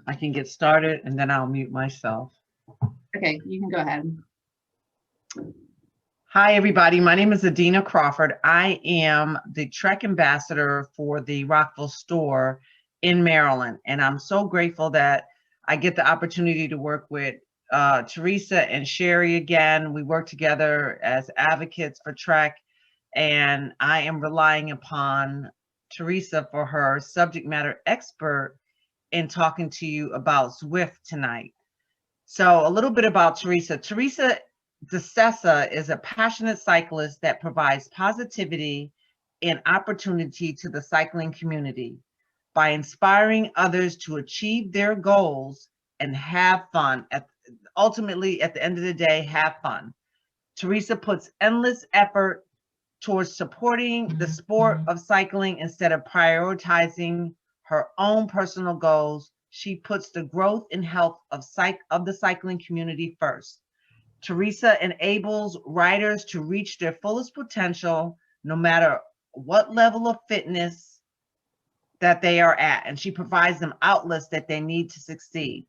I can get started and then I'll mute myself. Okay, you can go ahead. Hi, everybody. My name is Adina Crawford. I am the Trek ambassador for the Rockville store in Maryland. And I'm so grateful that I get the opportunity to work with Teresa and Sherry again. We work together as advocates for Trek, and I am relying upon Teresa for her subject matter expert in talking to you about Zwift tonight. So a little bit about Teresa. Teresa DeSessa is a passionate cyclist that provides positivity and opportunity to the cycling community by inspiring others to achieve their goals and have fun. Ultimately, at the end of the day, have fun. Teresa puts endless effort towards supporting the sport of cycling instead of prioritizing her own personal goals. She puts the growth and health of the cycling community first. Teresa enables riders to reach their fullest potential, no matter what level of fitness that they are at, and she provides them outlets that they need to succeed.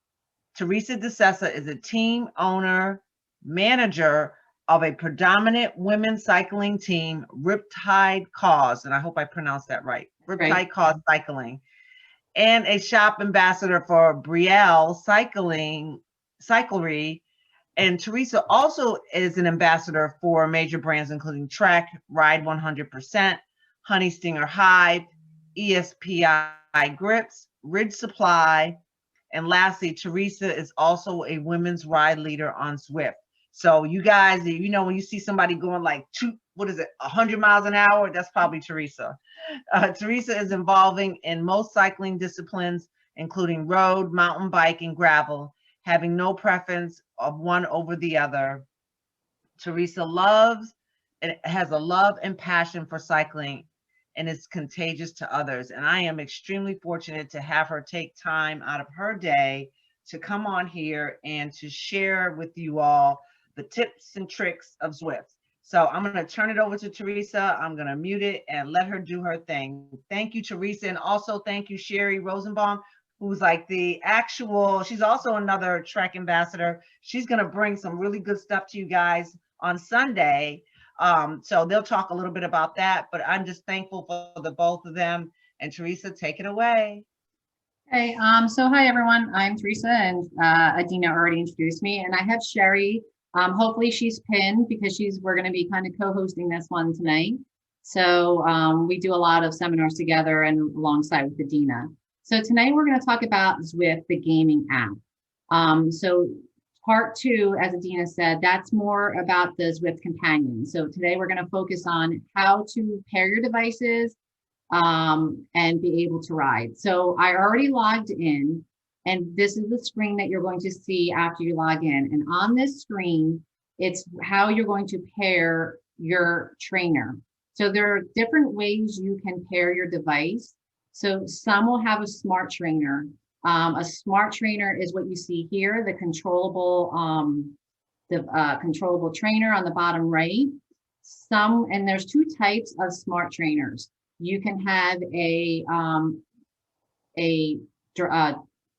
Teresa DeSessa is a team owner, manager of a predominant women's cycling team, Riptide Cause, and I hope I pronounced that right, Riptide Cause Cycling, and a shop ambassador for Brielle Cyclery. And Teresa also is an ambassador for major brands including Trek, Ride 100%, Honey Stinger Hive, ESPI Grips, Ridge Supply, and lastly, Teresa is also a women's ride leader on Zwift. So you guys, you know, when you see somebody going like 100 miles an hour, that's probably Teresa. Teresa is involving in most cycling disciplines, including road, mountain bike, and gravel, having no preference of one over the other. Teresa loves and has a love and passion for cycling, and is contagious to others. And I am extremely fortunate to have her take time out of her day to come on here and to share with you all the tips and tricks of Zwift. So I'm going to turn it over to Teresa. I'm going to mute it and let her do her thing. Thank you, Teresa. And also thank you, Sherry Rosenbaum, who's like she's also another Trek ambassador. She's going to bring some really good stuff to you guys on Sunday. So they'll talk a little bit about that, but I'm just thankful for the both of them. And Teresa, take it away. Hey, so hi everyone, I'm Teresa, and Adina already introduced me, and I have Sherry. Hopefully she's pinned because we're going to be kind of co-hosting this one tonight. So we do a lot of seminars together and alongside with Adina. So tonight we're going to talk about Zwift, the gaming app. So part two, as Adina said, that's more about the Zwift companion. So today we're going to focus on how to pair your devices and be able to ride. So I already logged in, and this is the screen that you're going to see after you log in. And on this screen, it's how you're going to pair your trainer. So there are different ways you can pair your device. So some will have a smart trainer. A smart trainer is what you see here, the controllable trainer on the bottom right. And there's two types of smart trainers. You can have a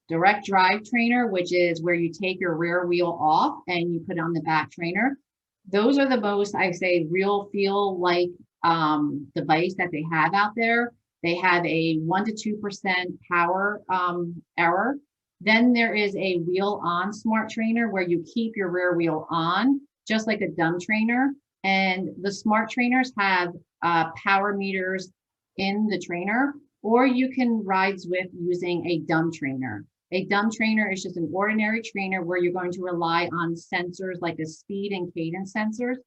direct drive trainer, which is where you take your rear wheel off and you put it on the back trainer. Those are the most, I say, real feel like device that they have out there. They have a 1 to 2% power error. Then there is a wheel on smart trainer where you keep your rear wheel on, just like a dumb trainer. And the smart trainers have power meters in the trainer, or you can ride Zwift using a dumb trainer. A dumb trainer is just an ordinary trainer where you're going to rely on sensors like a speed and cadence sensors.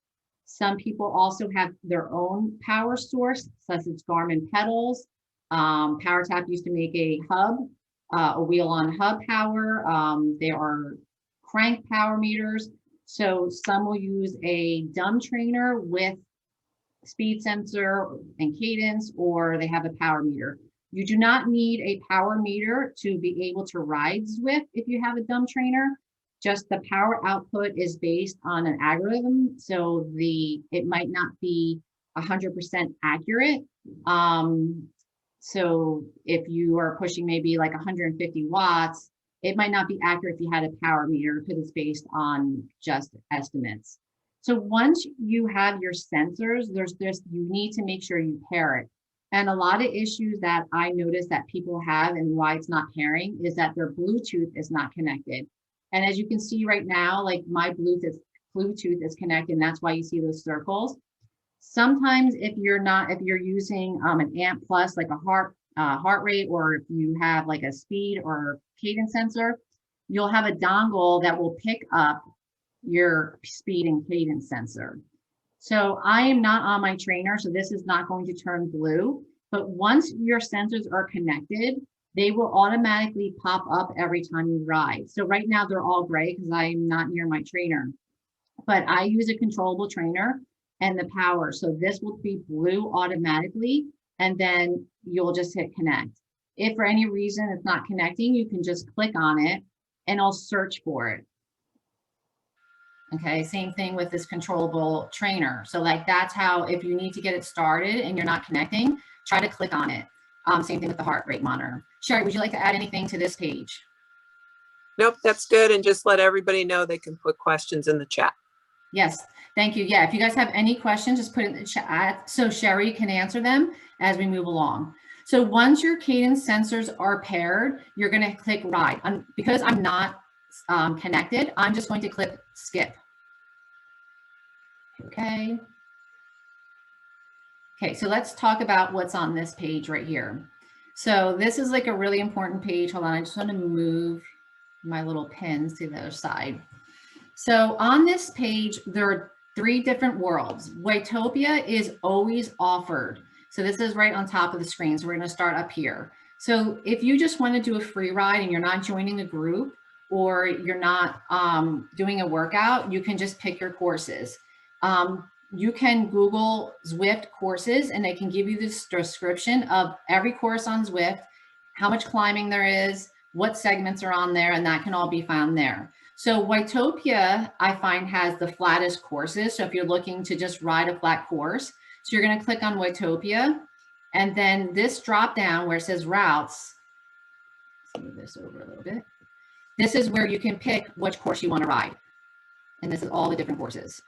Some people also have their own power source, such as Garmin pedals. PowerTap used to make a hub, a wheel-on hub power. There are crank power meters. So some will use a dumb trainer with speed sensor and cadence, or they have a power meter. You do not need a power meter to be able to ride Zwift if you have a dumb trainer. Just the power output is based on an algorithm, so it might not be 100% accurate. So if you are pushing maybe like 150 watts, it might not be accurate if you had a power meter because it's based on just estimates. So once you have your sensors, you need to make sure you pair it. And a lot of issues that I notice that people have and why it's not pairing is that their Bluetooth is not connected. And as you can see right now, like my Bluetooth is connected, and that's why you see those circles. Sometimes if you're using an amp plus, like a heart rate, or if you have like a speed or cadence sensor, you'll have a dongle that will pick up your speed and cadence sensor. So I am not on my trainer, so this is not going to turn blue, but once your sensors are connected, they will automatically pop up every time you ride. So right now they're all gray because I'm not near my trainer, but I use a controllable trainer and the power. So this will be blue automatically, and then you'll just hit connect. If for any reason it's not connecting, you can just click on it and I'll search for it. Okay, same thing with this controllable trainer. So like that's how, if you need to get it started and you're not connecting, try to click on it. Same thing with the heart rate monitor. Sherry, would you like to add anything to this page? Nope, that's good. And just let everybody know they can put questions in the chat. Yes, thank you. Yeah, if you guys have any questions, just put it in the chat so Sherry can answer them as we move along. So once your cadence sensors are paired, you're going to click ride. Because I'm not connected, I'm just going to click skip. Okay. Okay, so let's talk about what's on this page right here. So this is like a really important page. Hold on, I just want to move my little pins to the other side. So on this page, there are 3 different worlds. Waytopia is always offered. So this is right on top of the screen. So we're going to start up here. So if you just want to do a free ride and you're not joining a group or you're not doing a workout, you can just pick your courses. You can Google Zwift courses and they can give you this description of every course on Zwift, how much climbing there is, what segments are on there, and that can all be found there. So Waytopia, I find, has the flattest courses. So if you're looking to just ride a flat course, so you're going to click on Waytopia, and then this drop down where it says routes, let's move this over a little bit. This is where you can pick which course you want to ride. And this is all the different courses.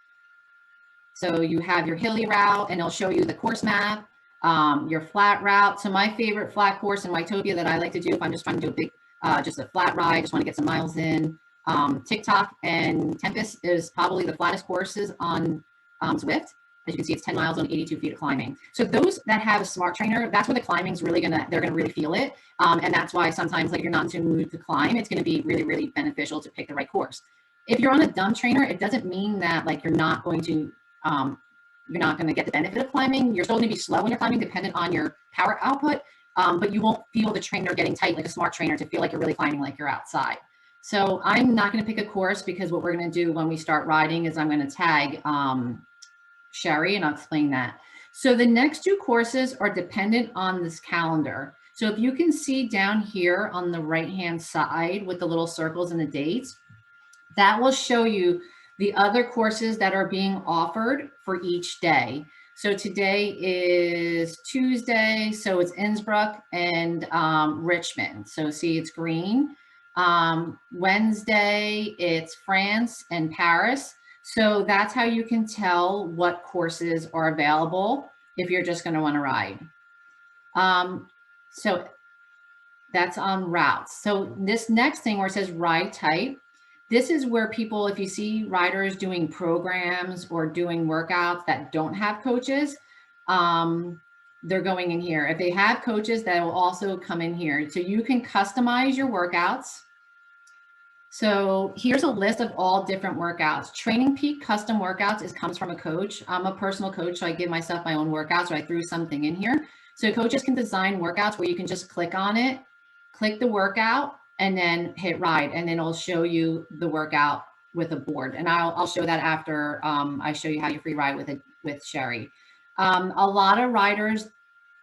So you have your hilly route and it'll show you the course map, your flat route. So my favorite flat course in Waytopia that I like to do if I'm just trying to do a big, just a flat ride, just want to get some miles in. TikTok and Tempest is probably the flattest courses on Zwift. As you can see, it's 10 miles on 82 feet of climbing. So those that have a smart trainer, that's where the climbing's really they're gonna really feel it. And that's why sometimes like you're not in the mood to climb, it's gonna be really, really beneficial to pick the right course. If you're on a dumb trainer, it doesn't mean that like you're not going to get the benefit of climbing. You're still gonna be slow when you're climbing dependent on your power output, but you won't feel the trainer getting tight like a smart trainer to feel like you're really climbing like you're outside. So I'm not gonna pick a course because what we're gonna do when we start riding is I'm gonna tag Sherry, and I'll explain that. So the next 2 courses are dependent on this calendar. So if you can see down here on the right-hand side with the little circles and the dates, that will show you the other courses that are being offered for each day. So today is Tuesday, so it's Innsbruck and Richmond. So see, it's green. Wednesday, it's France and Paris. So that's how you can tell what courses are available if you're just going to want to ride. So that's on routes. So this next thing where it says ride type, this is where people, if you see riders doing programs or doing workouts that don't have coaches, they're going in here. If they have coaches, that will also come in here. So you can customize your workouts. So here's a list of all different workouts. Training Peak custom workouts comes from a coach. I'm a personal coach, so I give myself my own workouts, so I threw something in here. So coaches can design workouts where you can just click on it, click the workout, and then hit ride, and then it'll show you the workout with a board. And I'll show that after I show you how you free ride with Sherry. A lot of riders,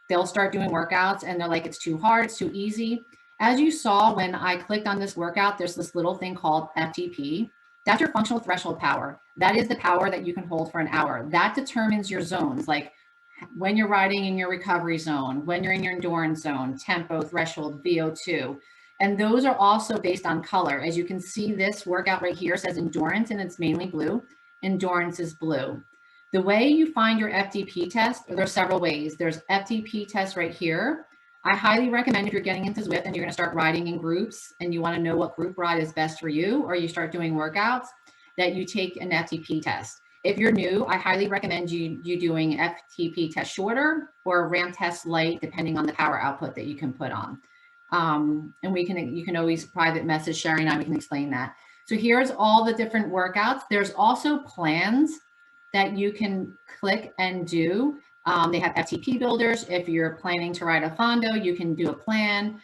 they'll start doing workouts and they're like, it's too hard, it's too easy. As you saw when I clicked on this workout, there's this little thing called FTP. That's your functional threshold power. That is the power that you can hold for an hour. That determines your zones, like when you're riding in your recovery zone, when you're in your endurance zone, tempo, threshold, VO2. And those are also based on color. As you can see, this workout right here says endurance, and it's mainly blue. Endurance is blue. The way you find your FTP test, there's several ways. There's FTP test right here. I highly recommend if you're getting into Zwift and you're going to start riding in groups and you want to know what group ride is best for you, or you start doing workouts, that you take an FTP test. If you're new, I highly recommend you doing FTP test shorter or a ramp test light, depending on the power output that you can put on. And you can always private message Sherry and I, we can explain that. So here's all the different workouts. There's also plans that you can click and do. They have FTP builders. If you're planning to ride a Fondo, you can do a plan.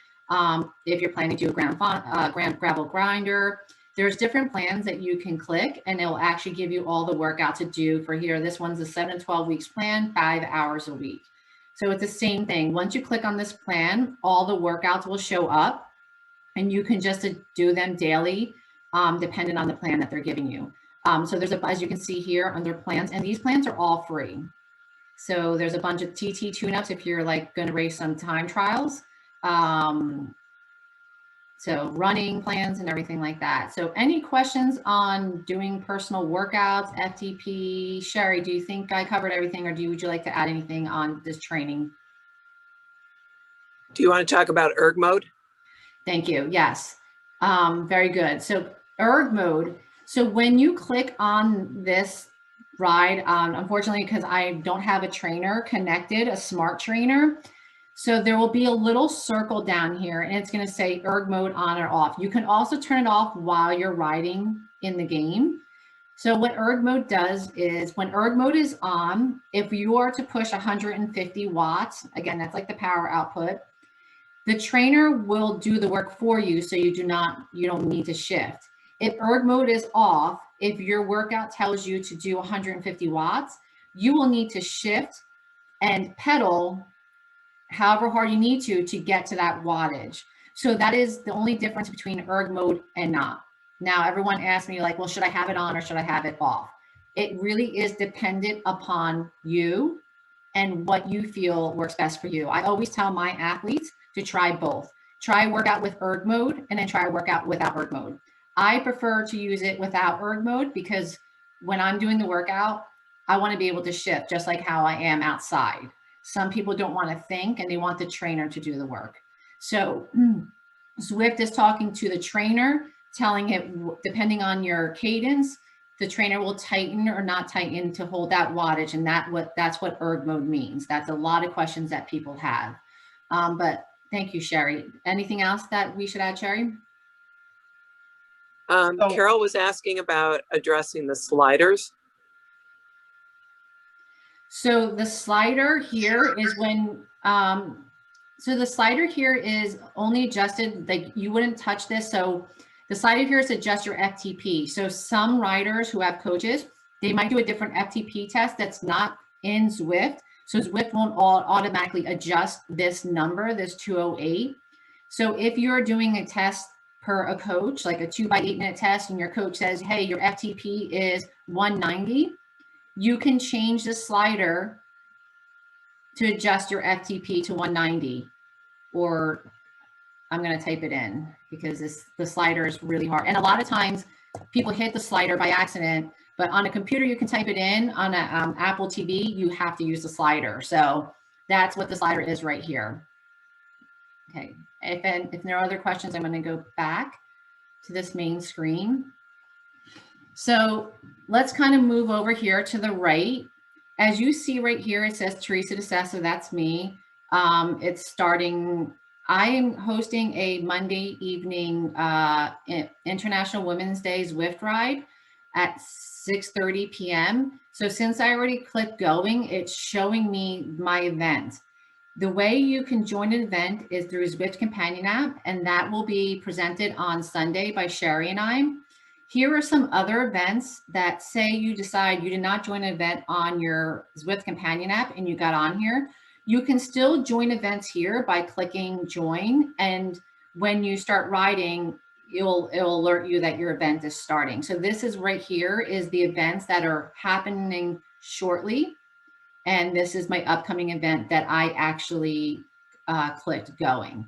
If you're planning to do a gravel grinder, there's different plans that you can click, and it'll actually give you all the workout to do for here. This one's a 7 to 12 weeks plan, 5 hours a week. So it's the same thing. Once you click on this plan, all the workouts will show up, and you can just do them daily, depending on the plan that they're giving you. So there's as you can see here under plans, and these plans are all free. So there's a bunch of TT tune-ups if you're like going to race some time trials. So running plans and everything like that. So any questions on doing personal workouts, FTP? Sherry, do you think I covered everything, or would you like to add anything on this training? Do you want to talk about erg mode? Thank you. Yes. Very good. So erg mode. So when you click on this ride, unfortunately, because I don't have a trainer connected, a smart trainer, so there will be a little circle down here, and it's going to say erg mode on or off. You can also turn it off while you're riding in the game. So what erg mode does is when erg mode is on, if you are to push 150 watts, again, that's like the power output, the trainer will do the work for you, so you don't need to shift. If erg mode is off, if your workout tells you to do 150 watts, you will need to shift and pedal however hard you need to get to that wattage. So that is the only difference between erg mode and not. Now, everyone asks me like, well, should I have it on or should I have it off? It really is dependent upon you and what you feel works best for you. I always tell my athletes to try both. Try a workout with erg mode and then try a workout without erg mode. I prefer to use it without erg mode because when I'm doing the workout, I want to be able to shift just like how I am outside. Some people don't want to think and they want the trainer to do the work. So Zwift is talking to the trainer, telling it, depending on your cadence, the trainer will tighten or not tighten to hold that wattage. And that's what erg mode means. That's a lot of questions that people have. But thank you, Sherry. Anything else that we should add, Sherry? Carol was asking about addressing the sliders. So the slider here is when, so the slider here is only adjusted, like you wouldn't touch this. So the slider here is to adjust your FTP. So some riders who have coaches, they might do a different FTP test that's not in Zwift. So Zwift won't automatically adjust this number, this 208. So if you're doing a test per a coach, like a 2x8 minute test, and your coach says, hey, your FTP is 190, you can change the slider to adjust your FTP to 190, or I'm going to type it in because the slider is really hard. And a lot of times people hit the slider by accident, but on a computer, you can type it in. On an Apple TV, you have to use the slider. So that's what the slider is right here. Okay. If there are other questions, I'm going to go back to this main screen. So let's kind of move over here to the right. As you see right here, it says Teresa DeSessa, that's me. It's starting, I am hosting a Monday evening International Women's Day Zwift ride at 6:30 p.m. So since I already clicked going, it's showing me my event. The way you can join an event is through Zwift Companion app, and that will be presented on Sunday by Sherry and I. Here are some other events that say you decide you did not join an event on your Zwift Companion app and you got on here. You can still join events here by clicking join. And when you start riding, it'll alert you that your event is starting. So this is right here is the events that are happening shortly. And this is my upcoming event that I actually clicked going.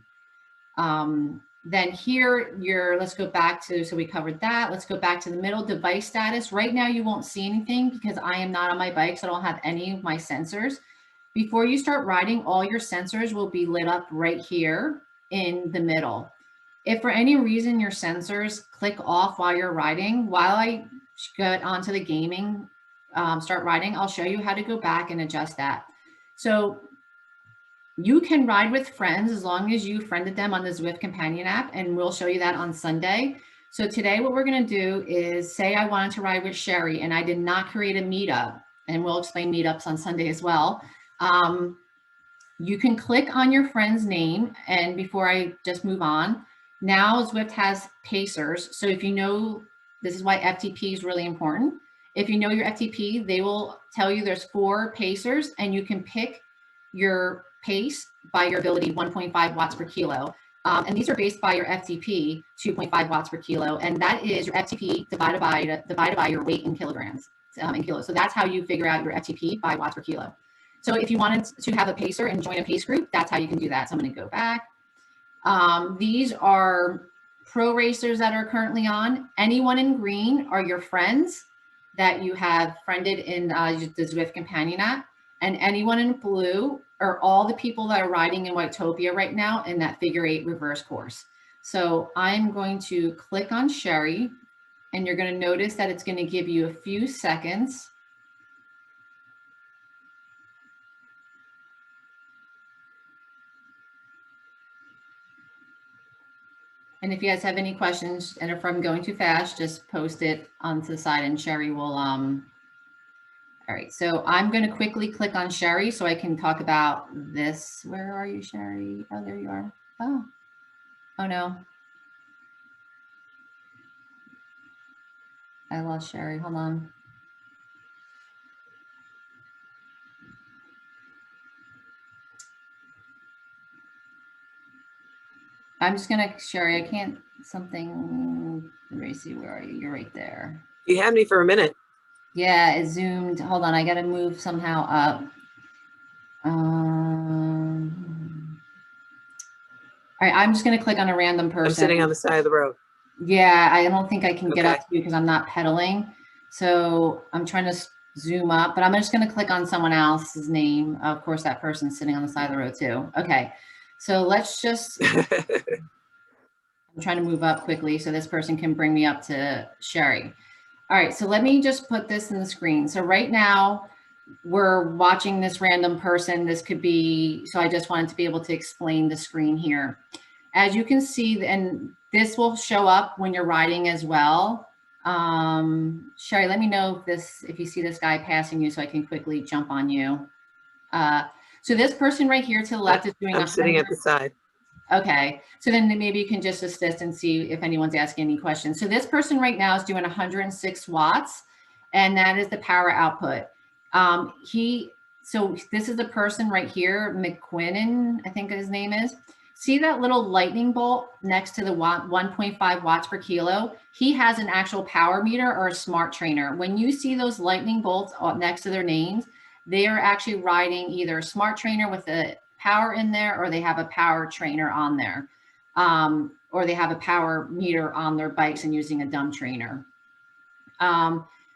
Then here, let's go back to, so we covered that. Let's go back to the middle, device status. Right now, you won't see anything because I am not on my bike, so I don't have any of my sensors. Before you start riding, all your sensors will be lit up right here in the middle. If for any reason your sensors click off while you're riding, while I get onto the gaming, start riding, I'll show you how to go back and adjust that. So you can ride with friends as long as you friended them on the Zwift companion app, and we'll show you that on Sunday. So today what we're going to do is say I wanted to ride with Sherry and I did not create a meetup, and we'll explain meetups on Sunday as well. You can click on your friend's name, and before I just move on, now Zwift has pacers. So if you know, this is why FTP is really important. If you know your FTP, they will tell you there's 4 pacers, and you can pick your pace by your ability, 1.5 watts per kilo. And these are based by your FTP, 2.5 watts per kilo. And that is your FTP divided by your weight in kilograms, in kilos. So that's how you figure out your FTP by watts per kilo. So if you wanted to have a pacer and join a pace group, that's how you can do that. So I'm going to go back. These are pro racers that are currently on. Anyone in green are your friends that you have friended in the Zwift companion app. And anyone in blue are all the people that are riding in Whitetopia right now in that figure 8 reverse course. So I'm going to click on Sherry, and you're going to notice that it's going to give you a few seconds. And if you guys have any questions and if I'm going too fast, just post it onto the side and Sherry will, all right, so I'm going to quickly click on Sherry so I can talk about this. Where are you, Sherry? Oh, there you are. Oh no. I lost Sherry. Hold on. I'm just going to, Sherry, I can't, something, let me see, where are you? You're right there. You had me for a minute. Yeah, it zoomed. Hold on, I got to move somehow up. All right, I'm just going to click on a random person. I'm sitting on the side of the road. Yeah, I don't think I can get Okay. up to you because I'm not pedaling. So I'm trying to zoom up, but I'm just going to click on someone else's name. Of course, that person's sitting on the side of the road too. Okay, so let's just, I'm trying to move up quickly so this person can bring me up to Sherry. All right, so let me just put this in the screen. So right now we're watching this random person. This could be, so I just wanted to be able to explain the screen here. As you can see, and this will show up when you're riding as well. Sherry, let me know if you see this guy passing you so I can quickly jump on you. So this person right here to the left is doing I'm sitting at the side. Okay, so then maybe you can just assist and see if anyone's asking any questions. So this person right now is doing 106 watts, and that is the power output. So this is the person right here, McQuinnan, I think his name is. See that little lightning bolt next to the 1.5 watts per kilo? He has an actual power meter or a smart trainer. When you see those lightning bolts next to their names, they are actually riding either a smart trainer with a power in there, or they have a power trainer on there, or they have a power meter on their bikes and using a dumb trainer.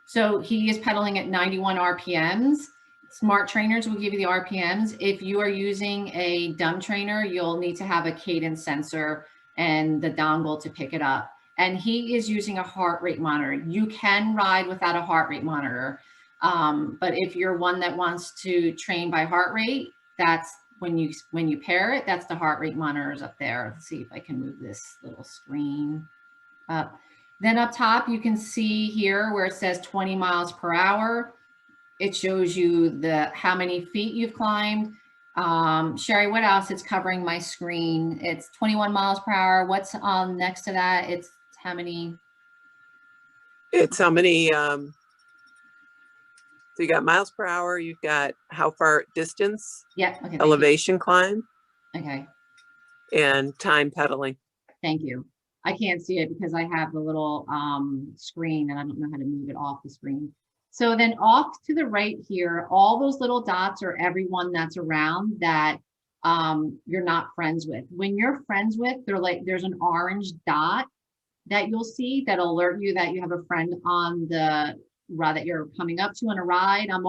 So he is pedaling at 91 RPMs. Smart trainers will give you the RPMs. If you are using a dumb trainer, you'll need to have a cadence sensor and the dongle to pick it up. And he is using a heart rate monitor. You can ride without a heart rate monitor. But if you're one that wants to train by heart rate, that's when you pair it, that's the heart rate monitors up there. Let's see if I can move this little screen up. Then up top, you can see here where it says 20 miles per hour. It shows you how many feet you've climbed. Sherry, what else is covering my screen? It's 21 miles per hour. What's next to that? It's how many? It's how many, so you got miles per hour, you've got how far distance, Yeah, okay. elevation climb. Okay. And time pedaling. Thank you. I can't see it because I have the little screen and I don't know how to move it off the screen. So then off to the right here, all those little dots are everyone that's around that you're not friends with. When you're friends with, they're like, there's an orange dot that you'll see that alert you that you have a friend on the ride that you're coming up to on a ride. I'm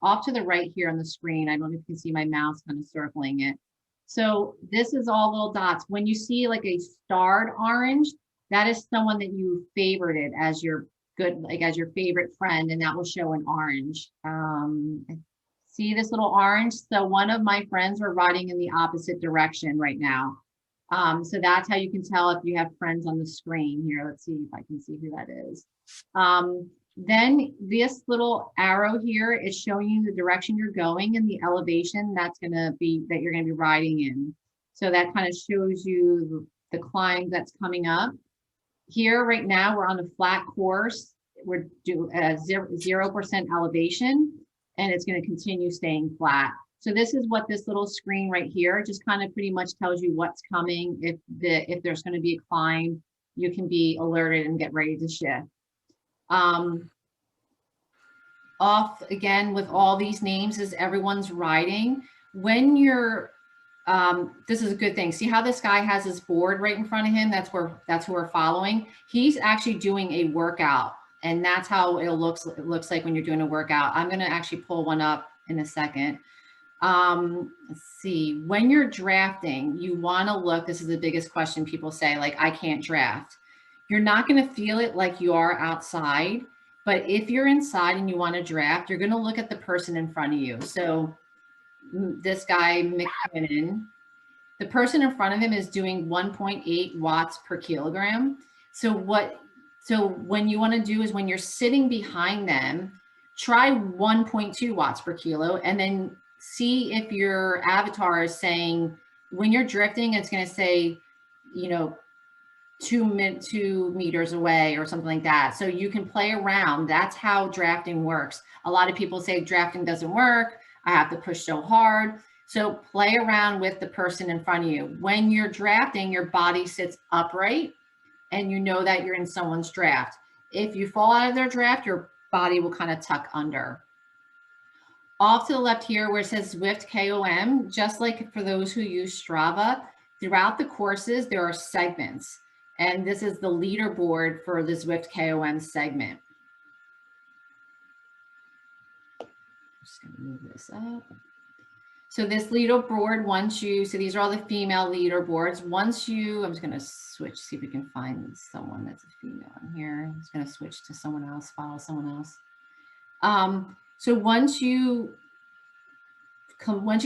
off to the right here on the screen. I don't know if you can see my mouse kind of circling it. So this is all little dots. When you see like a starred orange, that is someone that you favorited as your as your favorite friend, and that will show an orange. See this little orange? So one of my friends are riding in the opposite direction right now. So that's how you can tell if you have friends on the screen here. Let's see if I can see who that is. Then this little arrow here is showing you the direction you're going and the elevation that you're going to be riding in. So that kind of shows you the climb that's coming up. Here right now, we're on a flat course. We're doing 0% elevation, and it's going to continue staying flat. So this is what this little screen right here just kind of pretty much tells you what's coming. If there's going to be a climb, you can be alerted and get ready to shift. Off again with all these names as everyone's riding. When you're, this is a good thing. See how this guy has his board right in front of him? That's who we're following. He's actually doing a workout, and that's how it looks like when you're doing a workout. I'm going to actually pull one up in a second. Let's see, when you're drafting, you want to look, this is the biggest question people say, like, I can't draft. You're not going to feel it like you are outside, but if you're inside and you want to draft, you're going to look at the person in front of you. So this guy, McKinnon, the person in front of him is doing 1.8 watts per kilogram. So when you want to do is when you're sitting behind them, try 1.2 watts per kilo, and then see if your avatar is saying, when you're drifting, it's going to say, 2 meters away or something like that. So you can play around. That's how drafting works. A lot of people say drafting doesn't work. I have to push so hard. So play around with the person in front of you. When you're drafting, your body sits upright and you know that you're in someone's draft. If you fall out of their draft, your body will kind of tuck under. Off to the left here where it says Zwift KOM, just like for those who use Strava, throughout the courses, there are segments. And this is the leaderboard for the Zwift KOM segment. I'm just going to move this up. So this leaderboard, so these are all the female leaderboards. I'm just going to switch, see if we can find someone that's a female in here. I'm just going to switch to someone else, follow someone else. So once you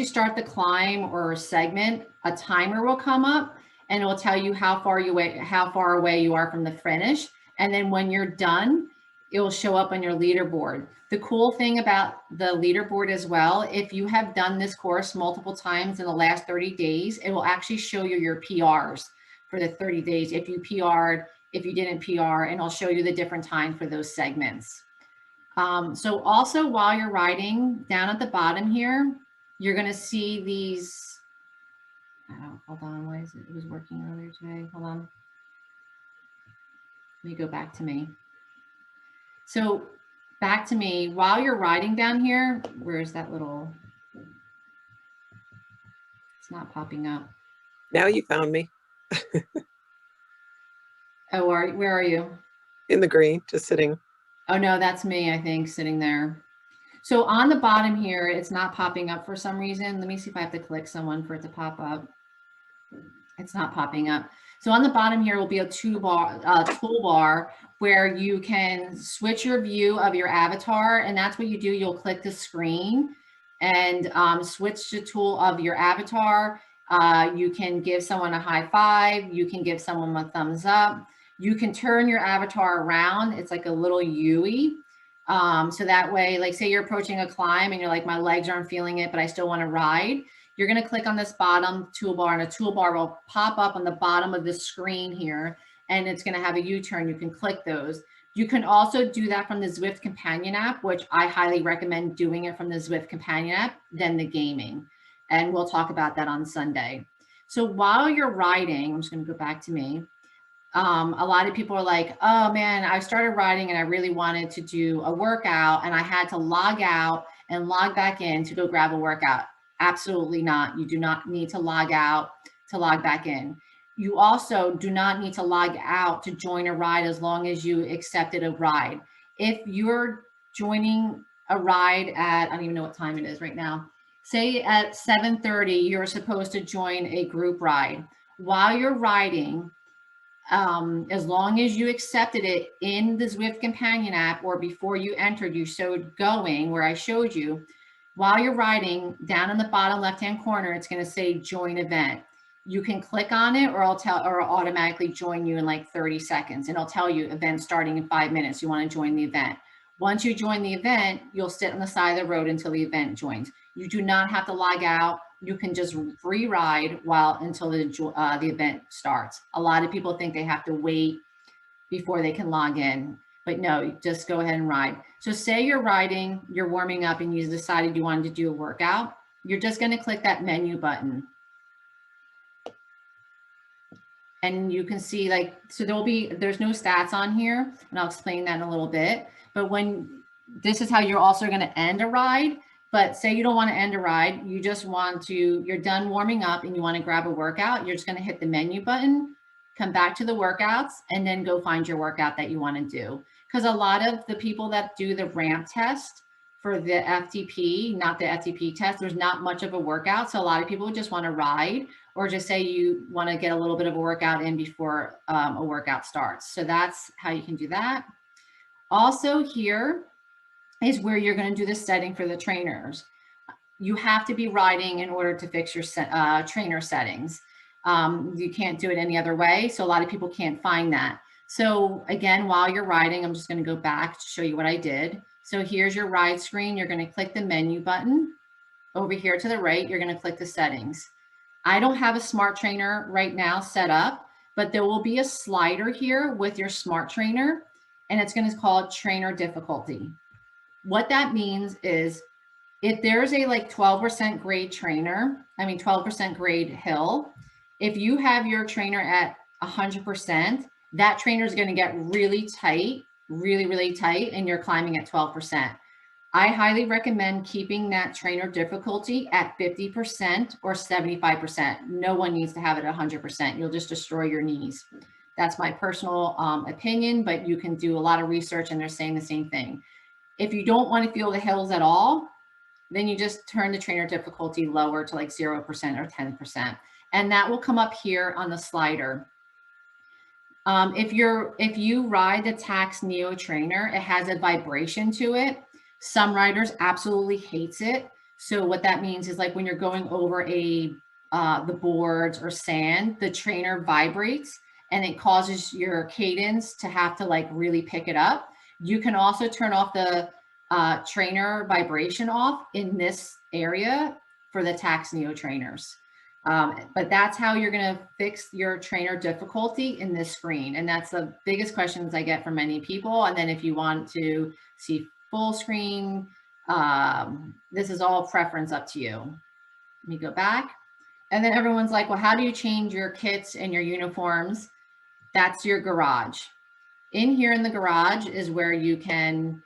start the climb or segment, a timer will come up and it will tell you how far away you are from the finish. And then when you're done, it will show up on your leaderboard. The cool thing about the leaderboard as well, if you have done this course multiple times in the last 30 days, it will actually show you your PRs for the 30 days. If you PR'd, if you didn't PR, and it'll show you the different time for those segments. So also while you're riding, down at the bottom here, you're going to see these, hold on, why is it? It was working earlier today. Hold on. Let me go back to me. So back to me, while you're riding down here, where's that little, it's not popping up. Now you found me. Oh, where are you? In the green, just sitting. Oh no, that's me, I think, sitting there. So on the bottom here, it's not popping up for some reason. Let me see if I have to click someone for it to pop up. It's not popping up. So on the bottom here will be a toolbar where you can switch your view of your avatar, and that's what you do. You'll click the screen and switch the tool of your avatar. You can give someone a high five. You can give someone a thumbs up. You can turn your avatar around. It's like a little U-ey. So that way, like say you're approaching a climb and you're like, my legs aren't feeling it, but I still want to ride. You're going to click on this bottom toolbar, and a toolbar will pop up on the bottom of the screen here, and it's going to have a U-turn. You can click those. You can also do that from the Zwift Companion app, which I highly recommend doing it from the Zwift Companion app than the gaming. And we'll talk about that on Sunday. So while you're riding, I'm just going to go back to me. A lot of people are like, oh man, I started riding and I really wanted to do a workout and I had to log out and log back in to go grab a workout. Absolutely not. You do not need to log out to log back in. You also do not need to log out to join a ride as long as you accepted a ride. If you're joining a ride at, I don't even know what time it is right now, say at 7:30, you're supposed to join a group ride. While you're riding, as long as you accepted it in the Zwift companion app or before you entered, you showed going where I showed you, while you're riding, down in the bottom left-hand corner, it's going to say join event. You can click on it, or I'll automatically join you in like 30 seconds, and I'll tell you event starting in 5 minutes. You want to join the event. Once you join the event, you'll sit on the side of the road until the event joins. You do not have to log out. You can just free ride until the event starts. A lot of people think they have to wait before they can log in, but no, just go ahead and ride. So say you're riding, you're warming up, and you decided you wanted to do a workout. You're just going to click that menu button. And you can see so there's no stats on here, and I'll explain that in a little bit. But this is how you're also going to end a ride. But say you don't want to end a ride, you just you're done warming up and you want to grab a workout, you're just going to hit the menu button, come back to the workouts, and then go find your workout that you want to do. Because a lot of the people that do the ramp test for the FTP, not the FTP test, there's not much of a workout. So a lot of people just want to ride, or just say you want to get a little bit of a workout in before a workout starts. So that's how you can do that. Also here is where you're going to do the setting for the trainers. You have to be riding in order to fix your trainer settings. You can't do it any other way. So a lot of people can't find that. So again, while you're riding, I'm just going to go back to show you what I did. So here's your ride screen. You're going to click the menu button. Over here to the right, you're going to click the settings. I don't have a smart trainer right now set up, but there will be a slider here with your smart trainer, and it's going to call trainer difficulty. What that means is if there's a 12% grade trainer, 12% grade hill, if you have your trainer at 100%, that trainer is going to get really tight, really, really tight, and you're climbing at 12%. I highly recommend keeping that trainer difficulty at 50% or 75%. No one needs to have it at 100%. You'll just destroy your knees. That's my personal opinion, but you can do a lot of research and they're saying the same thing. If you don't want to feel the hills at all, then you just turn the trainer difficulty lower to 0% or 10%. And that will come up here on the slider. If you ride the Tax Neo trainer, it has a vibration to it. Some riders absolutely hates it. So what that means is when you're going over the boards or sand, the trainer vibrates and it causes your cadence to have to really pick it up. You can also turn off the trainer vibration off in this area for the Tax Neo trainers. But that's how you're going to fix your trainer difficulty in this screen. And that's the biggest questions I get from many people. And then if you want to see full screen, this is all preference up to you. Let me go back. And then everyone's like, well, how do you change your kits and your uniforms? That's your garage. In here in the garage is where you can,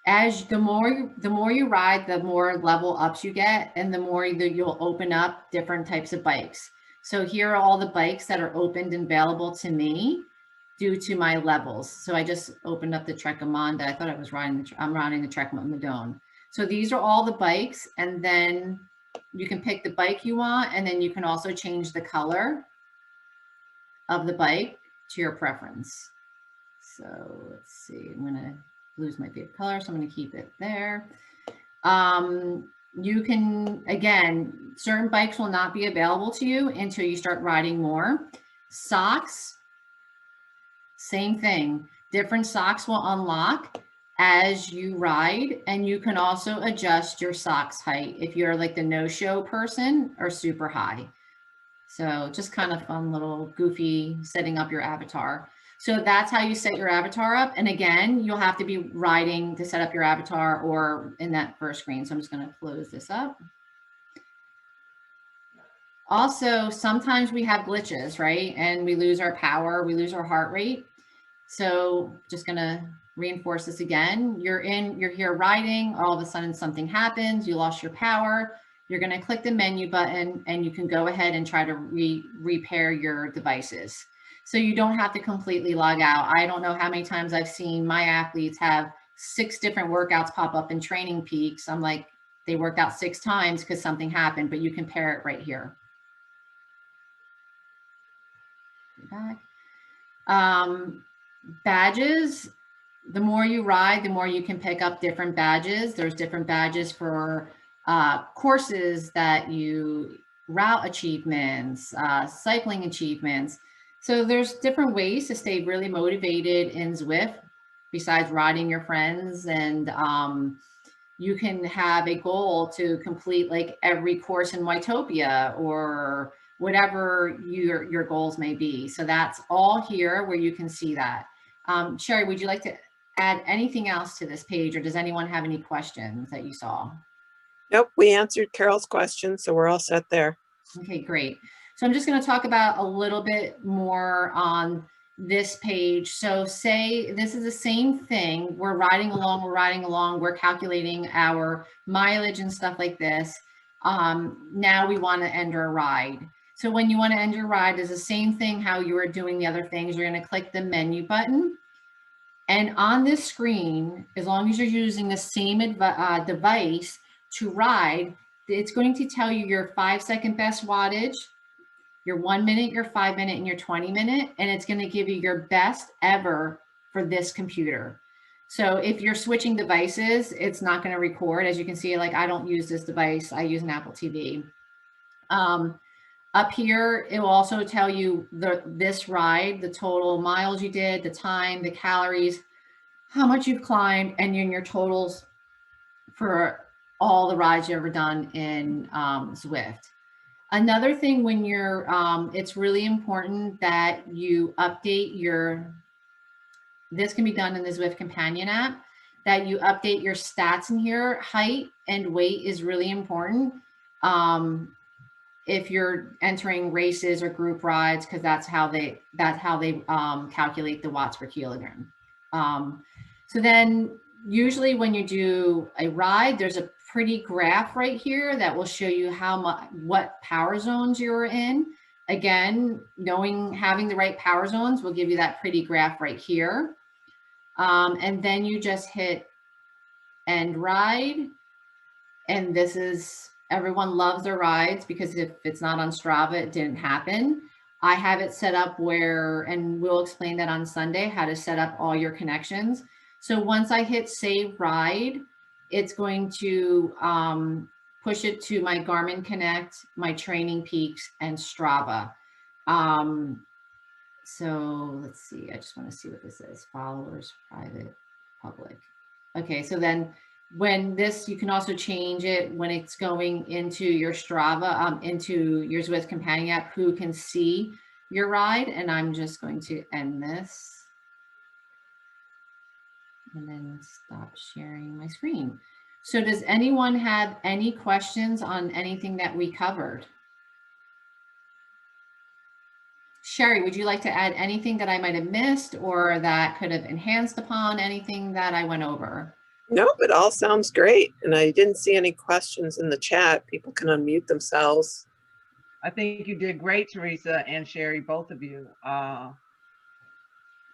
the more you ride, the more level ups you get, and the more you'll open up different types of bikes. So here are all the bikes that are opened and available to me due to my levels. So I just opened up the Trek Amanda. I thought I was I'm riding the Trek Madone. So these are all the bikes, and then you can pick the bike you want, and then you can also change the color of the bike to your preference. So let's see, I'm gonna lose my favorite color, so I'm gonna keep it there. You can, again, certain bikes will not be available to you until you start riding more. Socks, same thing. Different socks will unlock as you ride, and you can also adjust your socks height if you're the no-show person or super high. So just kind of fun little goofy setting up your avatar. So that's how you set your avatar up. And again, you'll have to be riding to set up your avatar or in that first screen. So I'm just going to close this up. Also, sometimes we have glitches, right? And we lose our power, we lose our heart rate. So just going to reinforce this again. You're here riding, all of a sudden something happens, you lost your power. You're going to click the menu button and you can go ahead and try to repair your devices. So you don't have to completely log out. I don't know how many times I've seen my athletes have 6 different workouts pop up in Training Peaks. I'm like, they worked out 6 times because something happened, but you can pair it right here. Back. Badges, the more you ride, the more you can pick up different badges. There's different badges for courses that you route achievements, cycling achievements. So there's different ways to stay really motivated in Zwift besides riding your friends. And you can have a goal to complete like every course in Wytopia or whatever your goals may be. So that's all here where you can see that. Sherry, would you like to add anything else to this page, or does anyone have any questions that you saw? Nope, we answered Carol's question, so we're all set there. Okay, great. So I'm just going to talk about a little bit more on this page. So say this is the same thing. We're riding along, we're calculating our mileage and stuff like this. Now we want to end our ride. So when you want to end your ride, is the same thing how you were doing the other things. You're going to click the menu button. And on this screen, as long as you're using the same device to ride, it's going to tell you your 5-second best wattage, your 1 minute, your 5 minute, and your 20 minute, and it's going to give you your best ever for this computer. So if you're switching devices, it's not going to record. As you can see, like I don't use this device, I use an Apple TV. Up here, it will also tell you this ride, the total miles you did, the time, the calories, how much you've climbed, and your totals for all the rides you've ever done in Zwift. Another thing when you're, it's really important that you update this can be done in the Zwift Companion app, that you update your stats in here. Height and weight is really important. If you're entering races or group rides, because that's how they calculate the watts per kilogram. So then usually when you do a ride, there's a pretty graph right here that will show you what power zones you're in. Again, having the right power zones will give you that pretty graph right here. And then you just hit end ride. And this is, everyone loves their rides because if it's not on Strava, it didn't happen. I have it set up where, and we'll explain that on Sunday, how to set up all your connections. So once I hit save ride, it's going to push it to my Garmin Connect, my Training Peaks, and Strava. So let's see, I just want to see what this is. Followers, private, public. Okay, so then when this, you can also change it when it's going into your Strava, into your Zwift Companion app, who can see your ride. And I'm just going to end this. And then stop sharing my screen. So does anyone have any questions on anything that we covered? Sherry, would you like to add anything that I might have missed or that could have enhanced upon anything that I went over? Nope, it all sounds great. And I didn't see any questions in the chat. People can unmute themselves. I think you did great, Teresa and Sherry, both of you.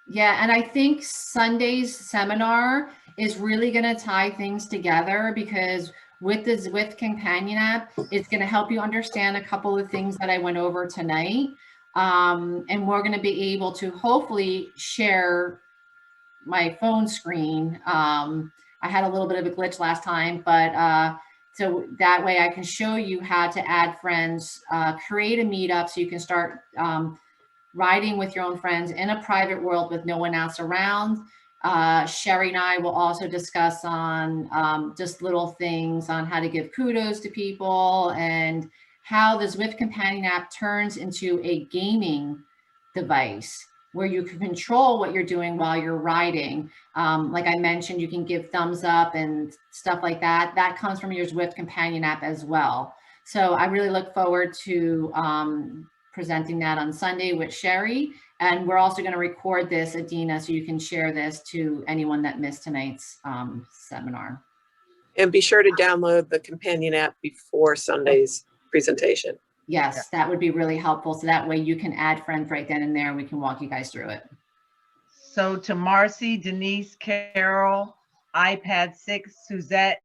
Yeah, and I think Sunday's seminar is really going to tie things together because with the Zwift Companion app, it's going to help you understand a couple of things that I went over tonight. And we're going to be able to hopefully share my phone screen. I had a little bit of a glitch last time, but so that way I can show you how to add friends, create a meetup so you can start riding with your own friends in a private world with no one else around. Sherry and I will also discuss on just little things on how to give kudos to people and how the Zwift Companion app turns into a gaming device where you can control what you're doing while you're riding. Like I mentioned, you can give thumbs up and stuff like that. That comes from your Zwift Companion app as well. So I really look forward to presenting that on Sunday with Sherry. And we're also going to record this, Adina, so you can share this to anyone that missed tonight's seminar. And be sure to download the companion app before Sunday's presentation. Yes, that would be really helpful. So that way you can add friends right then and there, and we can walk you guys through it. So to Marcy, Denise, Carol, iPad 6, Suzette,